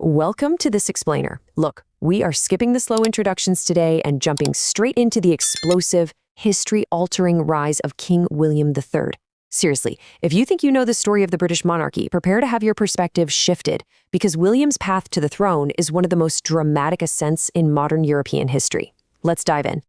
Welcome to this explainer. Look, we are skipping the slow introductions today and jumping straight into the explosive, history-altering rise of King William III. Seriously, if you think you know the story of the British monarchy, prepare to have your perspective shifted, because William's path to the throne is one of the most dramatic ascents in modern European history. Let's dive in.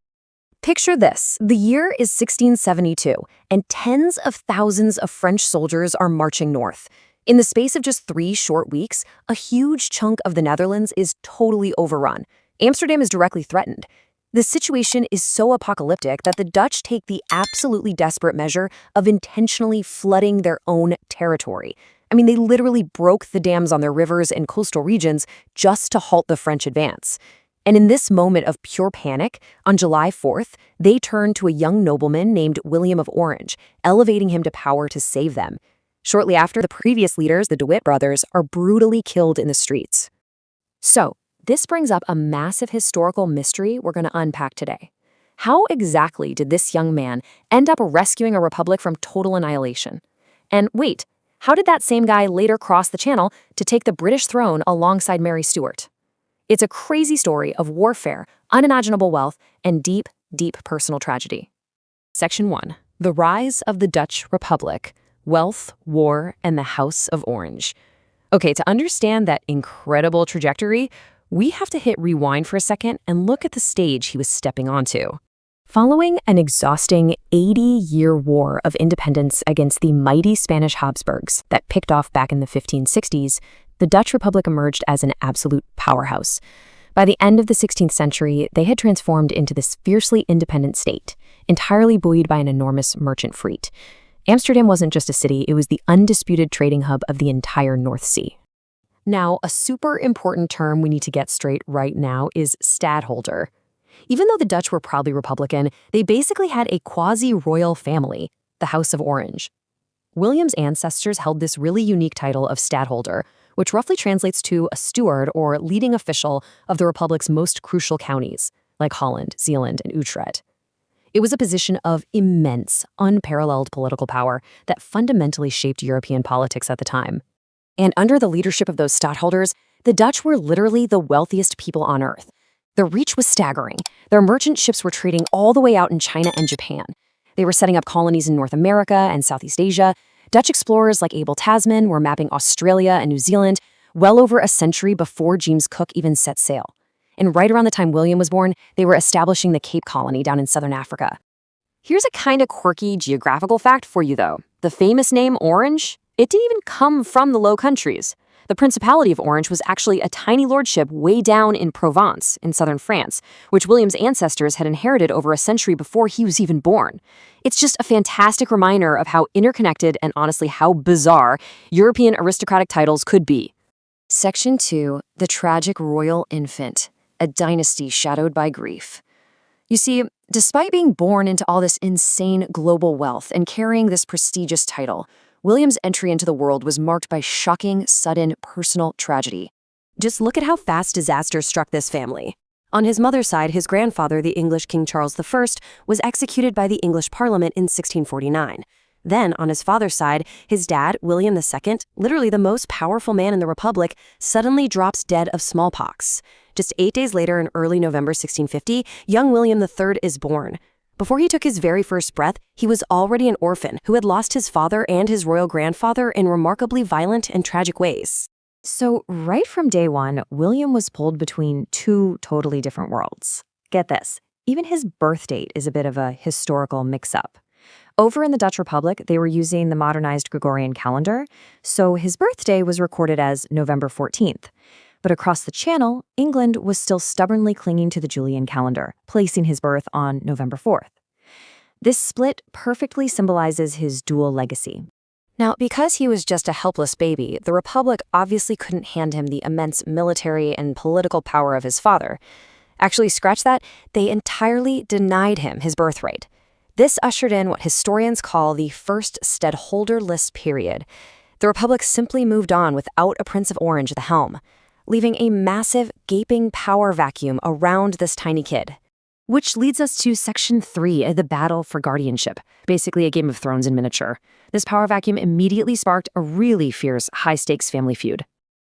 Picture this. The year is 1672, and tens of thousands of French soldiers are marching north. In the space of just 3 short weeks, a huge chunk of the Netherlands is totally overrun. Amsterdam is directly threatened. The situation is so apocalyptic that the Dutch take the absolutely desperate measure of intentionally flooding their own territory. I mean, they literally broke the dams on their rivers and coastal regions just to halt the French advance. And in this moment of pure panic, on July 4th, they turned to a young nobleman named William of Orange, elevating him to power to save them. Shortly after, the previous leaders, the De Witt brothers, are brutally killed in the streets. So, this brings up a massive historical mystery we're going to unpack today. How exactly did this young man end up rescuing a republic from total annihilation? And wait, how did that same guy later cross the channel to take the British throne alongside Mary Stuart? It's a crazy story of warfare, unimaginable wealth, and deep, deep personal tragedy. Section 1. The Rise of the Dutch Republic. Wealth, War, and the House of Orange. Okay, to understand that incredible trajectory, we have to hit rewind for a second and look at the stage he was stepping onto. Following an exhausting 80-year war of independence against the mighty Spanish Habsburgs that picked off back in the 1560s, the Dutch Republic emerged as an absolute powerhouse. By the end of the 16th century, they had transformed into this fiercely independent state, entirely buoyed by an enormous merchant fleet. Amsterdam wasn't just a city, it was the undisputed trading hub of the entire North Sea. Now, a super important term we need to get straight right now is stadtholder. Even though the Dutch were proudly Republican, they basically had a quasi-royal family, the House of Orange. William's ancestors held this really unique title of stadtholder, which roughly translates to a steward or leading official of the Republic's most crucial counties, like Holland, Zeeland, and Utrecht. It was a position of immense, unparalleled political power that fundamentally shaped European politics at the time. And under the leadership of those stadtholders, the Dutch were literally the wealthiest people on earth. Their reach was staggering. Their merchant ships were trading all the way out in China and Japan. They were setting up colonies in North America and Southeast Asia. Dutch explorers like Abel Tasman were mapping Australia and New Zealand well over a century before James Cook even set sail. And right around the time William was born, they were establishing the Cape Colony down in southern Africa. Here's a kind of quirky geographical fact for you, though. The famous name Orange, it didn't even come from the Low Countries. The Principality of Orange was actually a tiny lordship way down in Provence, in southern France, which William's ancestors had inherited over a century before he was even born. It's just a fantastic reminder of how interconnected and honestly how bizarre European aristocratic titles could be. Section 2. The Tragic Royal Infant. A dynasty shadowed by grief. You see, despite being born into all this insane global wealth and carrying this prestigious title, William's entry into the world was marked by shocking, sudden, personal tragedy. Just look at how fast disaster struck this family. On his mother's side, his grandfather, the English King Charles I, was executed by the English Parliament in 1649. Then, on his father's side, his dad, William II, literally the most powerful man in the Republic, suddenly drops dead of smallpox. Just 8 days later, in early November 1650, young William III is born. Before he took his very first breath, he was already an orphan who had lost his father and his royal grandfather in remarkably violent and tragic ways. So, right from day one, William was pulled between 2 totally different worlds. Get this, even his birth date is a bit of a historical mix-up. Over in the Dutch Republic, they were using the modernized Gregorian calendar, so his birthday was recorded as November 14th. But across the channel, England was still stubbornly clinging to the Julian calendar, placing his birth on November 4th. This split perfectly symbolizes his dual legacy. Now, because he was just a helpless baby, the Republic obviously couldn't hand him the immense military and political power of his father. Actually, scratch that, they entirely denied him his birthright. This ushered in what historians call the first stadtholderless period. The Republic simply moved on without a Prince of Orange at the helm, leaving a massive, gaping power vacuum around this tiny kid. Which leads us to Section 3, the battle for guardianship, basically a Game of Thrones in miniature. This power vacuum immediately sparked a really fierce, high-stakes family feud.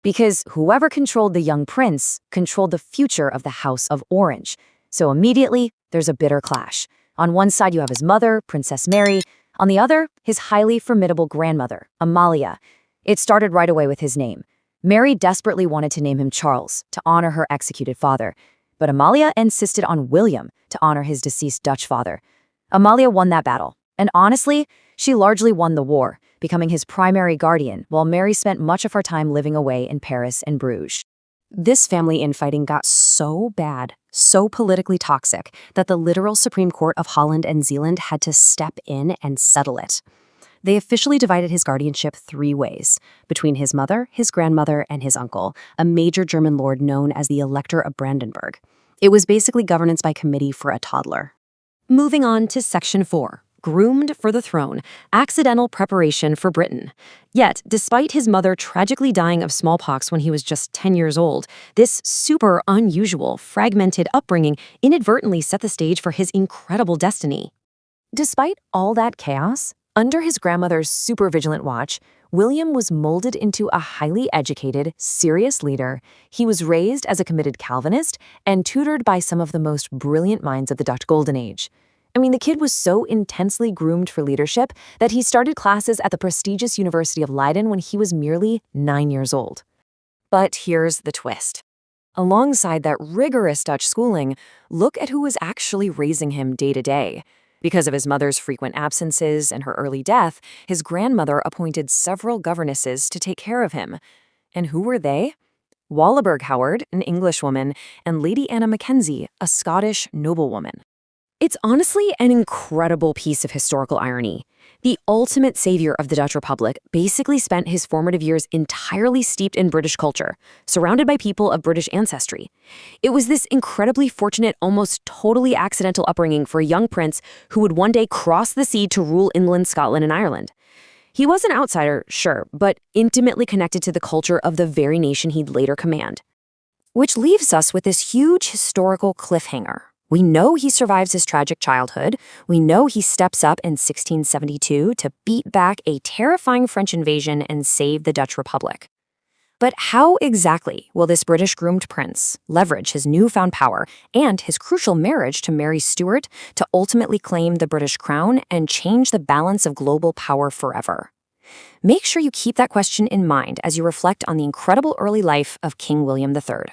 because whoever controlled the young prince controlled the future of the House of Orange. So immediately, there's a bitter clash. On one side, you have his mother, Princess Mary. On the other, his highly formidable grandmother, Amalia. It started right away with his name. Mary desperately wanted to name him Charles, to honor her executed father. But Amalia insisted on William, to honor his deceased Dutch father. Amalia won that battle. And honestly, she largely won the war, becoming his primary guardian, while Mary spent much of her time living away in Paris and Bruges. This family infighting got so bad, so politically toxic, that the literal Supreme Court of Holland and Zeeland had to step in and settle it. They officially divided his guardianship 3 ways, between his mother, his grandmother, and his uncle, a major German lord known as the Elector of Brandenburg. It was basically governance by committee for a toddler. Moving on to Section 4. Groomed for the throne, accidental preparation for Britain. Yet, despite his mother tragically dying of smallpox when he was just 10 years old, this super unusual, fragmented upbringing inadvertently set the stage for his incredible destiny. Despite all that chaos, under his grandmother's super vigilant watch, William was molded into a highly educated, serious leader. He was raised as a committed Calvinist and tutored by some of the most brilliant minds of the Dutch Golden Age. I mean, the kid was so intensely groomed for leadership that he started classes at the prestigious University of Leiden when he was merely 9 years old. But here's the twist. Alongside that rigorous Dutch schooling, look at who was actually raising him day to day. Because of his mother's frequent absences and her early death, his grandmother appointed several governesses to take care of him. And who were they? Wallenberg Howard, an Englishwoman, and Lady Anna Mackenzie, a Scottish noblewoman. It's honestly an incredible piece of historical irony. The ultimate savior of the Dutch Republic basically spent his formative years entirely steeped in British culture, surrounded by people of British ancestry. It was this incredibly fortunate, almost totally accidental upbringing for a young prince who would one day cross the sea to rule England, Scotland, and Ireland. He was an outsider, sure, but intimately connected to the culture of the very nation he'd later command. Which leaves us with this huge historical cliffhanger. We know he survives his tragic childhood. We know he steps up in 1672 to beat back a terrifying French invasion and save the Dutch Republic. But how exactly will this British-groomed prince leverage his newfound power and his crucial marriage to Mary Stuart to ultimately claim the British crown and change the balance of global power forever? Make sure you keep that question in mind as you reflect on the incredible early life of King William III.